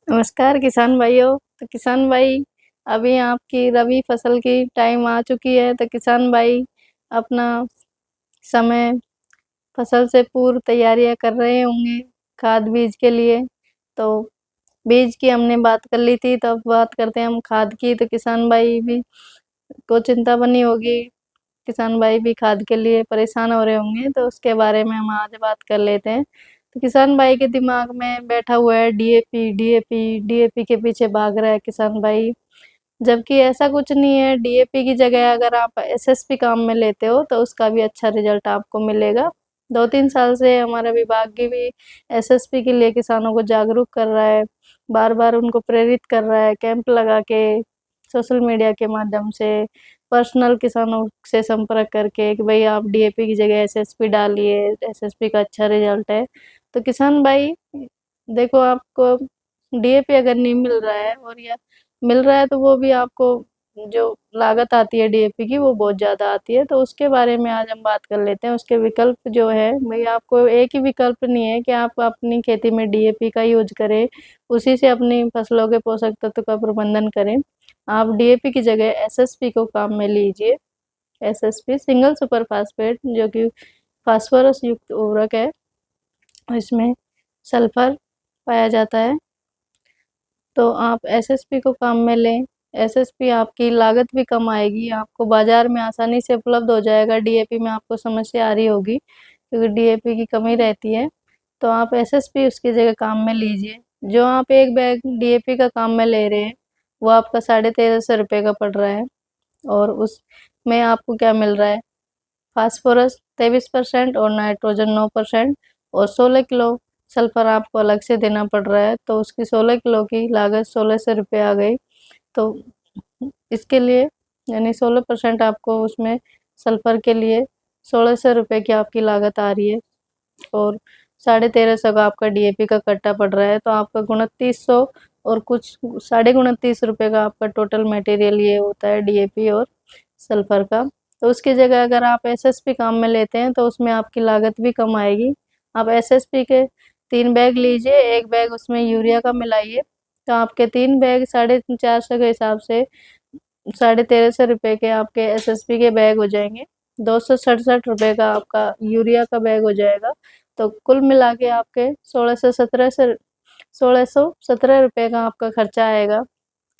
नमस्कार किसान भाइयों। तो किसान भाई, अभी आपकी रबी फसल की टाइम आ चुकी है, तो किसान भाई अपना समय फसल से पूर्व तैयारियां कर रहे होंगे खाद बीज के लिए। तो बीज की हमने बात कर ली थी, तो अब बात करते हैं हम खाद की। तो किसान भाई भी को चिंता बनी होगी, किसान भाई भी खाद के लिए परेशान हो रहे होंगे, तो उसके बारे में हम आज बात कर लेते हैं। तो किसान भाई के दिमाग में बैठा हुआ है डीएपी डीएपी डीएपी के पीछे भाग रहा है किसान भाई। जबकि ऐसा कुछ नहीं है, डीएपी की जगह अगर आप एसएसपी काम में लेते हो तो उसका भी अच्छा रिजल्ट आपको मिलेगा। 2-3 साल से हमारा विभाग की भी एसएसपी के लिए किसानों को जागरूक कर रहा है, बार बार उनको प्रेरित कर रहा है, कैंप लगा के, सोशल मीडिया के माध्यम से, पर्सनल किसानों से संपर्क करके कि भाई आप डीएपी की जगह एसएसपी डालिए, एसएसपी का अच्छा रिजल्ट है। तो किसान भाई देखो, आपको डीएपी अगर नहीं मिल रहा है और या मिल रहा है तो वो भी आपको जो लागत आती है डीएपी की वो बहुत ज़्यादा आती है। तो उसके बारे में आज हम बात कर लेते हैं। उसके विकल्प जो है भाई, आपको एक ही विकल्प नहीं है कि आप अपनी खेती में डीएपी का यूज करें, उसी से अपनी फसलों के पोषक तत्व का प्रबंधन करें। आप डीएपी की जगह एसएसपी को काम में लीजिए। एसएसपी सिंगल सुपर फास्फेट, जो कि फास्फोरस युक्त उर्वरक है, इसमें सल्फर पाया जाता है। तो आप एसएसपी को काम में लें। एसएसपी आपकी लागत भी कम आएगी, आपको बाजार में आसानी से उपलब्ध हो जाएगा। डीएपी में आपको समस्या आ रही होगी क्योंकि डीएपी की कमी रहती है, तो आप एसएसपी उसकी जगह काम में लीजिए। जो आप एक बैग डीएपी का काम में ले रहे हैं वो आपका 1350 रुपये का पड़ रहा है, और उसमें आपको क्या मिल रहा है, फास्फोरस 23% और नाइट्रोजन 9% और 16 किलो सल्फर आपको अलग से देना पड़ रहा है। तो उसकी 16 किलो की लागत 1600 रुपये आ गई। तो इसके लिए यानी 16% आपको उसमें सल्फर के लिए 1600 रुपये की आपकी लागत आ रही है, और 1350 का आपका डीएपी का कट्टा पड़ रहा है। तो आपका 2900 और कुछ 29.5 रुपये का आपका टोटल मटेरियल ये होता है डीएपी और सल्फर का। तो उसकी जगह अगर आप एसएसपी काम में लेते हैं तो उसमें आपकी लागत भी कम आएगी। आप एसएसपी के 3 बैग लीजिए, एक बैग उसमें यूरिया का मिलाइए, तो आपके 3 बैग 450 के हिसाब से 1350 रुपये के आपके एसएसपी के बैग हो जाएंगे। 267 रुपये का आपका यूरिया का बैग हो जाएगा। तो कुल मिला के आपके 1617 रुपये का आपका खर्चा आएगा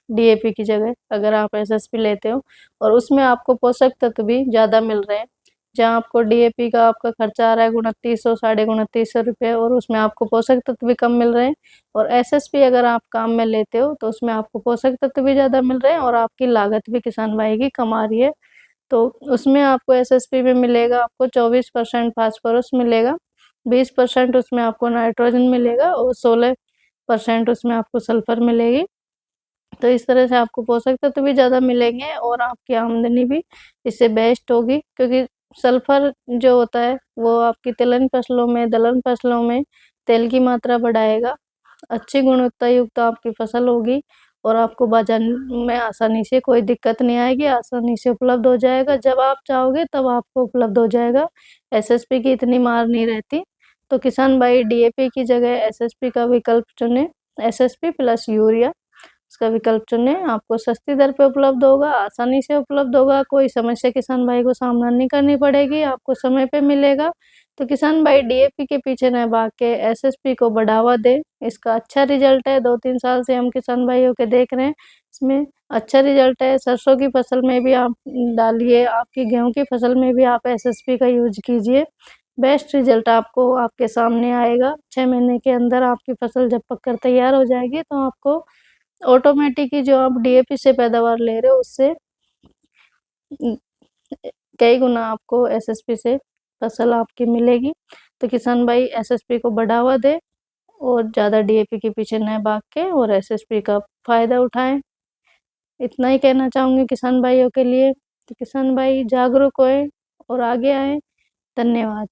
डीएपी की जगह अगर आप एसएसपी लेते हो। और उसमें आपको पोषक तत्व भी ज़्यादा मिल रहे हैं। जहाँ आपको डीएपी का आपका खर्चा आ रहा है 2900 2950 रुपये, और उसमें आपको पोषक तत्व भी कम मिल रहे हैं। और एसएसपी अगर आप काम में लेते हो तो उसमें आपको पोषक तत्व भी ज़्यादा मिल रहे हैं और आपकी लागत भी किसान भाई की कम आ रही है। तो उसमें आपको एसएसपी में मिलेगा, आपको 24% फास्फोरस मिलेगा, 20% उसमें आपको नाइट्रोजन मिलेगा और 16% उसमें आपको सल्फर मिलेगी। तो इस तरह से आपको पोषक तत्व भी ज़्यादा मिलेंगे और आपकी आमदनी भी इससे बेस्ट होगी, क्योंकि सल्फर जो होता है वो आपकी तिलहन फसलों में, दलहन फसलों में तेल की मात्रा बढ़ाएगा। अच्छी गुणवत्ता युक्त आपकी फसल होगी और आपको बाजार में आसानी से कोई दिक्कत नहीं आएगी, आसानी से उपलब्ध हो जाएगा। जब आप चाहोगे तब आपको उपलब्ध हो जाएगा। एसएसपी की इतनी मार नहीं रहती। तो किसान भाई डीएपी की जगह एसएसपी का विकल्प चुनें। एसएसपी प्लस यूरिया इसका विकल्प चुनें, आपको सस्ती दर पे उपलब्ध होगा, आसानी से उपलब्ध होगा, कोई समस्या किसान भाई को सामना नहीं करनी पड़ेगी, आपको समय पे मिलेगा। तो किसान भाई डीएपी के पीछे न भाग के एसएसपी को बढ़ावा दे। इसका अच्छा रिजल्ट है, 2-3 साल से हम किसान भाइयों के देख रहे हैं, इसमें अच्छा रिजल्ट है। सरसों की फसल में भी आप डालिए, आपकी गेहूं की फसल में भी आप एसएसपी का यूज कीजिए, बेस्ट रिजल्ट आपको आपके सामने आएगा। 6 महीने के अंदर आपकी फसल जब पककर तैयार हो जाएगी तो आपको ऑटोमेटिक ही जो आप डीएपी से पैदावार ले रहे हो उससे कई गुना आपको एसएसपी से फसल आपकी मिलेगी। तो किसान भाई एसएसपी को बढ़ावा दे और ज़्यादा डीएपी के पीछे न भाग के और एसएसपी का फायदा उठाएं। इतना ही कहना चाहूँगी किसान भाइयों के लिए। तो किसान भाई जागरूक होए और आगे आए। धन्यवाद।